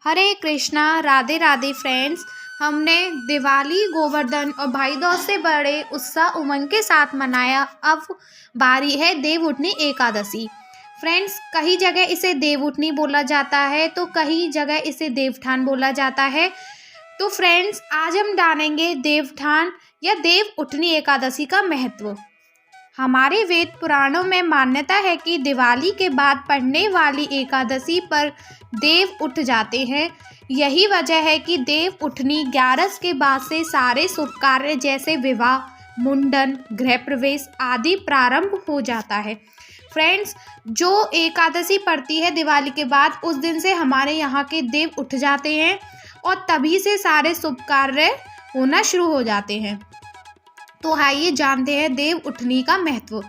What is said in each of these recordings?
हरे Krishna, Radhe Radhe friends. हमने दिवाली, गोवर्धन और भाई दूज से बड़े उत्साह उमंग के साथ मनाया। अब बारी है देवउठनी एकादशी। फ्रेंड्स, कई जगह इसे देवउठनी बोला जाता है तो कई जगह इसे देवठान बोला जाता है। तो फ्रेंड्स, आज हम जानेंगे देवठान या देवउठनी एकादशी का महत्व। हमारे वेद पुराणों में मान्यता है कि दिवाली के बाद पड़ने वाली एकादशी पर देव उठ जाते हैं। यही वजह है कि देव उठनी 11 के बाद से सारे शुभ कार्य जैसे विवाह, मुंडन, गृह प्रवेश आदि प्रारंभ हो जाता है। फ्रेंड्स, जो एकादशी पड़ती है दिवाली के बाद, उस दिन से हमारे यहाँ के देव उठ जाते हैं और तभी से सारे शुभ कार्य होना शुरू हो जाते हैं। तो आइए जानते हैं देव उठनी का महत्व।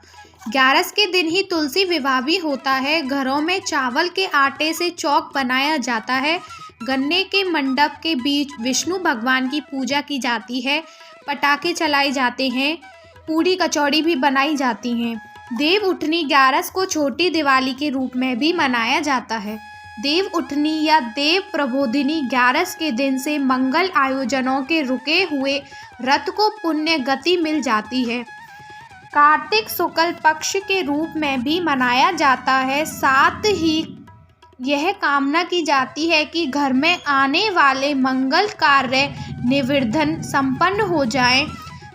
11 के दिन ही तुलसी विवाह भी होता है। घरों में चावल के आटे से चौक बनाया जाता है। गन्ने के मंडप के बीच विष्णु भगवान की पूजा की जाती है। पटाखे चलाए जाते हैं। पूड़ी कचौड़ी भी बनाई जाती हैं। देव उठनी 11 को छोटी दिवाली के रूप में भी मनाया जाता है। देव उठनी या देव प्रबोधिनी 11 के दिन से मंगल आयोजनों के रुके हुए रथ को पुण्य गति मिल जाती है। कार्तिक शुक्ल पक्ष के रूप में भी मनाया जाता है। साथ ही यह कामना की जाती है कि घर में आने वाले मंगल कार्य निर्विघ्न संपन्न हो जाएं।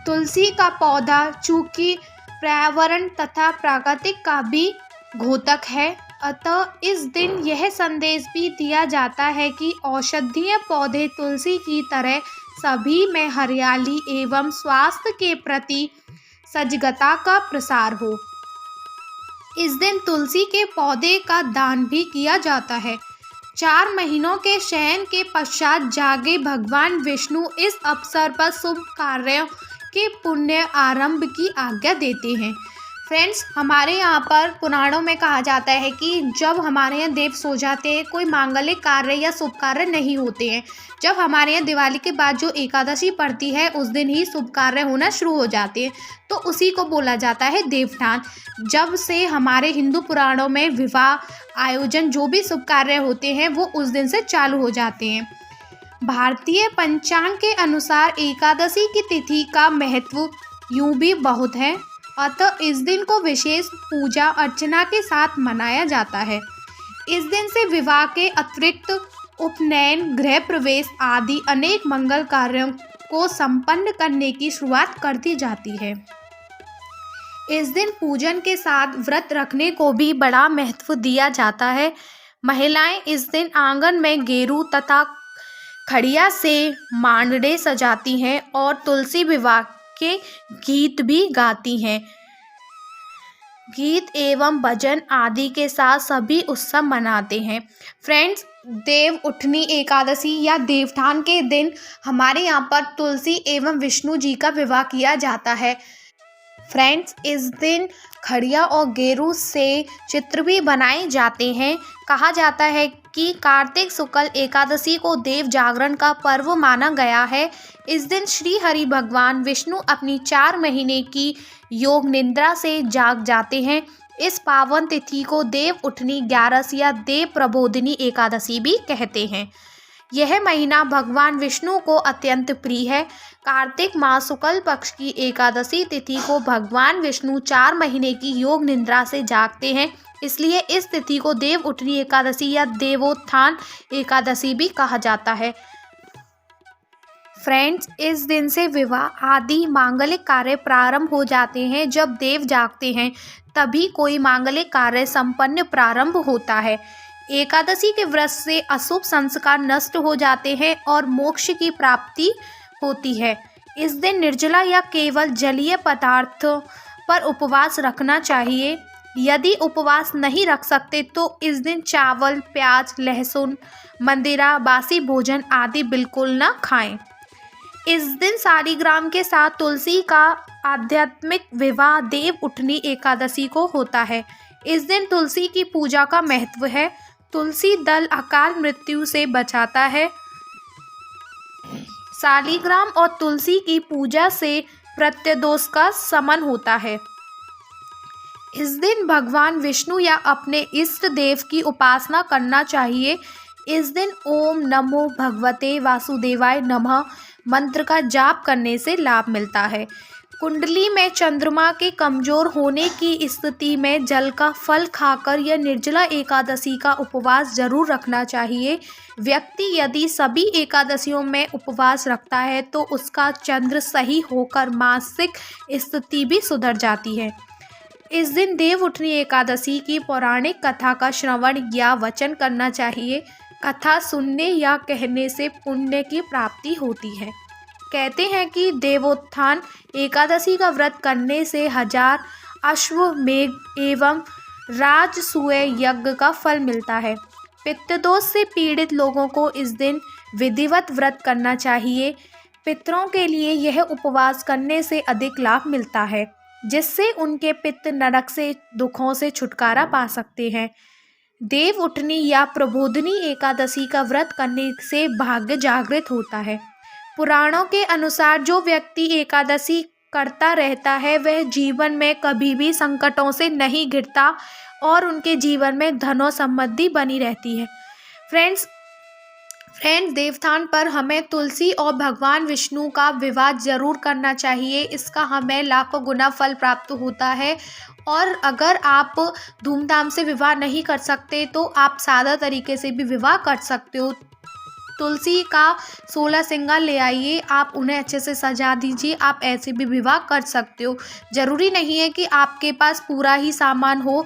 तुलसी का पौधा चूंकि पर्यावरण तथा प्रकृति का भी घोतक है, अतः इस दिन यह संदेश भी दिया जाता है कि औषधीय पौधे तुलसी की तरह सभी में हरियाली एवं स्वास्थ्य के प्रति सजगता का प्रसार हो। इस दिन तुलसी के पौधे का दान भी किया जाता है। 4 महीनों के शयन के पश्चात जागे भगवान विष्णु इस अवसर पर शुभ कार्यों के पुण्य आरंभ की आज्ञा देते हैं। फ्रेंड्स, हमारे यहाँ पर पुराणों में कहा जाता है कि जब हमारे यहाँ देव सो जाते हैं, कोई मांगलिक कार्य या शुभ कार्य नहीं होते हैं। जब हमारे यहाँ दिवाली के बाद जो एकादशी पड़ती है, उस दिन ही शुभ कार्य होना शुरू हो जाते हैं, तो उसी को बोला जाता है देवठान। जब से हमारे हिंदू पुराणों में विवाह आयोजन जो भी शुभ कार्य होते हैं, वो उस दिन से चालू हो जाते हैं। भारतीय पंचांग के अनुसार एकादशी की तिथि का महत्व यूं भी बहुत है, अतः इस दिन को विशेष पूजा अर्चना के साथ मनाया जाता है। इस दिन से विवाह के अतिरिक्त उपनयन, गृह प्रवेश आदि अनेक मंगल कार्यों को संपन्न करने की शुरुआत कर दी जाती है। इस दिन पूजन के साथ व्रत रखने को भी बड़ा महत्व दिया जाता है। महिलाएं इस दिन आंगन में गेरू तथा खड़िया से मांडे सजाती हैं और तुलसी विवाह के गीत भी गाती हैं। गीत एवं भजन आदि के साथ सभी उत्सव मनाते हैं। फ्रेंड्स, देव उठनी एकादशी या देवठान के दिन हमारे यहाँ पर तुलसी एवं विष्णु जी का विवाह किया जाता है। फ्रेंड्स, इस दिन खड़िया और गेरू से चित्र भी बनाए जाते हैं। कहा जाता है कि कार्तिक शुक्ल एकादशी को देव जागरण का पर्व माना गया है। इस दिन श्री हरि भगवान विष्णु अपनी 4 महीने की योग निद्रा से जाग जाते हैं। इस पावन तिथि को देव उठनी 11 या देव प्रबोधिनी एकादशी भी कहते हैं। यह महीना भगवान विष्णु को अत्यंत प्रिय है। कार्तिक मास शुक्ल पक्ष की एकादशी तिथि को भगवान विष्णु 4 महीने की योग निद्रा से जागते हैं, इसलिए इस तिथि को देव उठनी एकादशी या देवोत्थान एकादशी भी कहा जाता है। फ्रेंड्स, इस दिन से विवाह आदि मांगलिक कार्य प्रारंभ हो जाते हैं। जब देव जागते हैं तभी कोई मांगलिक कार्य संपन्न प्रारंभ होता है। एकादशी के व्रत से अशुभ संस्कार नष्ट हो जाते हैं और मोक्ष की प्राप्ति होती है। इस दिन निर्जला या केवल जलीय पदार्थों पर उपवास रखना चाहिए। यदि उपवास नहीं रख सकते तो इस दिन चावल, प्याज, लहसुन, मंदिरा, बासी भोजन आदि बिल्कुल न खाएं। इस दिन सालिग्राम के साथ तुलसी का आध्यात्मिक विवाह देव उठनी एकादशी को होता है। इस दिन तुलसी की पूजा का महत्व है। तुलसी दल अकाल मृत्यु से बचाता है। सालिग्राम और तुलसी की पूजा से प्रत्यदोष का शमन होता है। इस दिन भगवान विष्णु या अपने इष्ट देव की उपासना करना चाहिए। इस दिन ओम नमो भगवते वासुदेवाय नमः मंत्र का जाप करने से लाभ मिलता है। कुंडली में चंद्रमा के कमजोर होने की स्थिति में जल का फल खाकर या निर्जला एकादशी का उपवास जरूर रखना चाहिए। व्यक्ति यदि सभी एकादशियों में उपवास रखता है तो उसका चंद्र सही होकर मासिक स्थिति भी सुधर जाती है। इस दिन देवउठनी एकादशी की पौराणिक कथा का श्रवण या वचन करना चाहिए। कथा सुनने या कहने से पुण्य की प्राप्ति होती है। कहते हैं कि देवोत्थान एकादशी का व्रत करने से 1000 अश्वमेघ एवं राजसूय यज्ञ का फल मिलता है। पितृदोष से पीड़ित लोगों को इस दिन विधिवत व्रत करना चाहिए। पितरों के लिए यह उपवास करने से अधिक लाभ मिलता है, जिससे उनके पितृ नरक से दुखों से छुटकारा पा सकते हैं। देव उठनी या प्रबोधनी एकादशी का व्रत करने से भाग्य जागृत होता है। पुराणों के अनुसार जो व्यक्ति एकादशी करता रहता है वह जीवन में कभी भी संकटों से नहीं घिरता और उनके जीवन में धनो समृद्धि बनी रहती है। फ्रेंड्स, देवोत्थान पर हमें तुलसी और भगवान विष्णु का विवाह जरूर करना चाहिए। इसका हमें लाखों गुना फल प्राप्त होता है। और अगर आप धूमधाम से विवाह नहीं कर सकते तो आप सादा तरीके से भी विवाह कर सकते हो। तुलसी का 16 श्रृंगार ले आइए, आप उन्हें अच्छे से सजा दीजिए। आप ऐसे भी विवाह कर सकते हो। ज़रूरी नहीं है कि आपके पास पूरा ही सामान हो।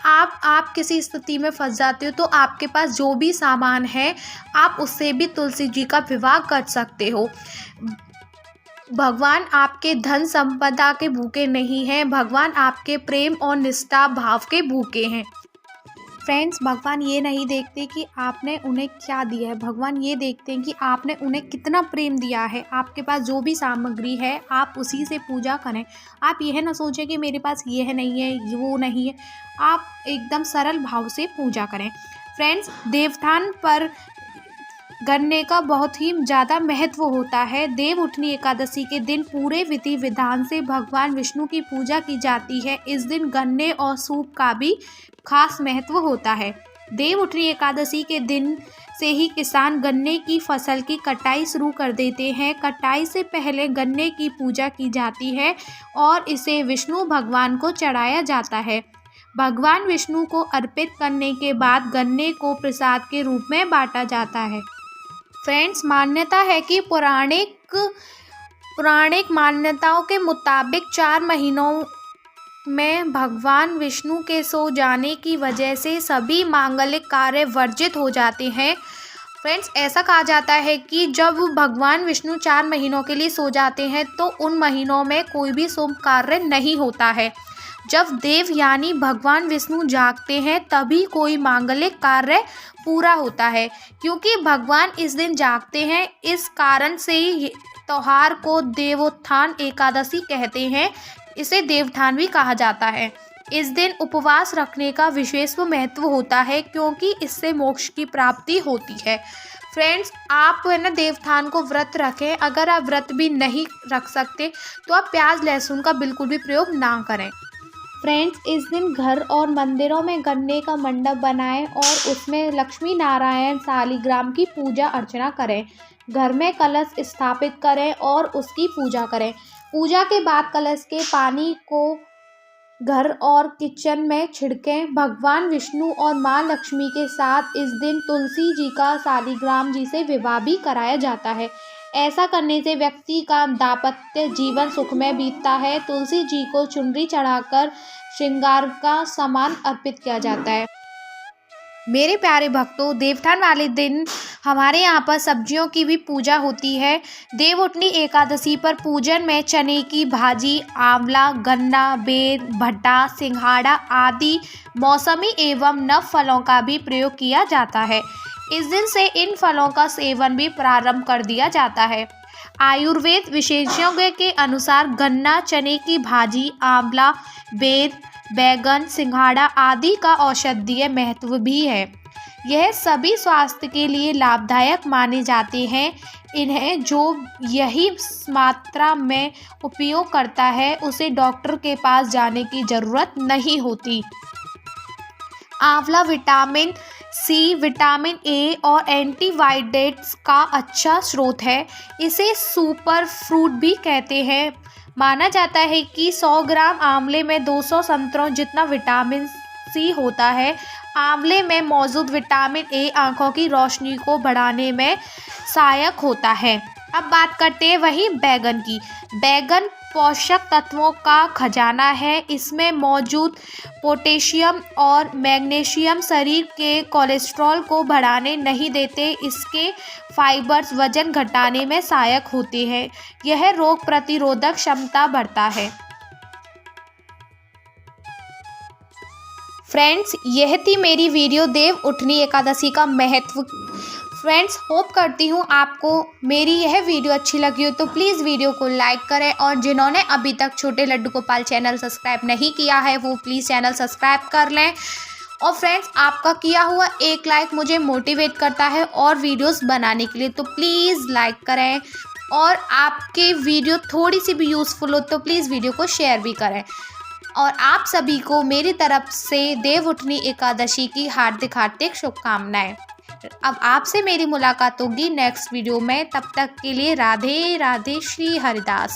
आप किसी स्थिति में फंस जाते हो तो आपके पास जो भी सामान है आप उससे भी तुलसी जी का विवाह कर सकते हो। भगवान आपके धन संपदा के भूखे नहीं हैं, भगवान आपके प्रेम और निष्ठा भाव के भूखे हैं। फ्रेंड्स, भगवान ये नहीं देखते कि आपने उन्हें क्या दिया है, भगवान ये देखते हैं कि आपने उन्हें कितना प्रेम दिया है। आपके पास जो भी सामग्री है आप उसी से पूजा करें। आप यह ना सोचें कि मेरे पास यह नहीं है, वो नहीं है। आप एकदम सरल भाव से पूजा करें। फ्रेंड्स, देवोत्थान पर गन्ने का बहुत ही ज़्यादा महत्व होता है। देवउठनी एकादशी के दिन पूरे विधि विधान से भगवान विष्णु की पूजा की जाती है। इस दिन गन्ने और सूप का भी खास महत्व होता है। देवउठनी एकादशी के दिन से ही किसान गन्ने की फसल की कटाई शुरू कर देते हैं। कटाई से पहले गन्ने की पूजा की जाती है और इसे विष्णु भगवान को चढ़ाया जाता है। भगवान विष्णु को अर्पित करने के बाद गन्ने को प्रसाद के रूप में बांटा जाता है। फ्रेंड्स, मान्यता है कि पौराणिक मान्यताओं के मुताबिक 4 महीनों में भगवान विष्णु के सो जाने की वजह से सभी मांगलिक कार्य वर्जित हो जाते हैं। फ्रेंड्स, ऐसा कहा जाता है कि जब भगवान विष्णु 4 महीनों के लिए सो जाते हैं तो उन महीनों में कोई भी शुभ कार्य नहीं होता है। जब देव यानी भगवान विष्णु जागते हैं तभी कोई मांगलिक कार्य पूरा होता है। क्योंकि भगवान इस दिन जागते हैं, इस कारण से ही त्योहार को देवोत्थान एकादशी कहते हैं। इसे देवोत्थान भी कहा जाता है। इस दिन उपवास रखने का विशेष महत्व होता है क्योंकि इससे मोक्ष की प्राप्ति होती है। फ्रेंड्स, आप देवोत्थान को व्रत रखें। अगर आप व्रत भी नहीं रख सकते तो आप प्याज लहसुन का बिल्कुल भी प्रयोग ना करें। फ्रेंड्स, इस दिन घर और मंदिरों में गन्ने का मंडप बनाएं और उसमें लक्ष्मी नारायण शालिग्राम की पूजा अर्चना करें। घर में कलश स्थापित करें और उसकी पूजा करें। पूजा के बाद कलश के पानी को घर और किचन में छिड़कें। भगवान विष्णु और माँ लक्ष्मी के साथ इस दिन तुलसी जी का शालिग्राम जी से विवाह भी कराया जाता है। ऐसा करने से व्यक्ति का दाम्पत्य जीवन सुखमय बीतता है। तुलसी जी को चुनरी चढ़ाकर श्रृंगार का सामान अर्पित किया जाता है। मेरे प्यारे भक्तों, देवोत्थान वाले दिन हमारे यहाँ पर सब्जियों की भी पूजा होती है। देवउठनी एकादशी पर पूजन में चने की भाजी, आंवला, गन्ना, बेर, भट्टा, सिंघाड़ा आदि मौसमी एवं नव फलों का भी प्रयोग किया जाता है। इस दिन से इन फलों का सेवन भी प्रारंभ कर दिया जाता है। आयुर्वेद विशेषज्ञों के अनुसार गन्ना, चने की भाजी, आंवला, बेर, बैगन, सिंघाड़ा आदि का औषधीय महत्व भी है। यह सभी स्वास्थ्य के लिए लाभदायक माने जाते हैं। इन्हें जो यही मात्रा में उपयोग करता है उसे डॉक्टर के पास जाने की ज़रूरत नहीं होती। आंवला विटामिन सी विटामिन ए और एंटीऑक्सीडेंट्स का अच्छा स्रोत है। इसे सुपर फ्रूट भी कहते हैं। माना जाता है कि 100 ग्राम आंवले में 200 संतरों जितना विटामिन सी होता है। आंवले में मौजूद विटामिन ए आंखों की रोशनी को बढ़ाने में सहायक होता है। अब बात करते हैं वही बैगन की। बैगन पोषक तत्वों का खजाना है। इसमें मौजूद पोटेशियम और मैग्नीशियम शरीर के कोलेस्ट्रॉल को बढ़ाने नहीं देते। इसके फाइबर्स वजन घटाने में सहायक होते हैं। यह रोग प्रतिरोधक क्षमता बढ़ता है। फ्रेंड्स, यह थी मेरी वीडियो देव उठनी एकादशी का महत्व। फ्रेंड्स, होप करती हूँ आपको मेरी यह वीडियो अच्छी लगी हो तो प्लीज़ वीडियो को लाइक करें और जिन्होंने अभी तक छोटे लड्डू गोपाल चैनल सब्सक्राइब नहीं किया है वो प्लीज़ चैनल सब्सक्राइब कर लें। और फ्रेंड्स, आपका किया हुआ एक लाइक मुझे मोटिवेट करता है और वीडियोस बनाने के लिए, तो प्लीज़ लाइक करें। और आपके वीडियो थोड़ी सी भी यूज़फुल हो तो प्लीज़ वीडियो को शेयर भी करें। और आप सभी को मेरी तरफ से देव उठनी एकादशी की हार्दिक हार्दिक शुभकामनाएं। अब आपसे मेरी मुलाकात होगी नेक्स्ट वीडियो में। तब तक के लिए राधे राधे, श्री हरिदास।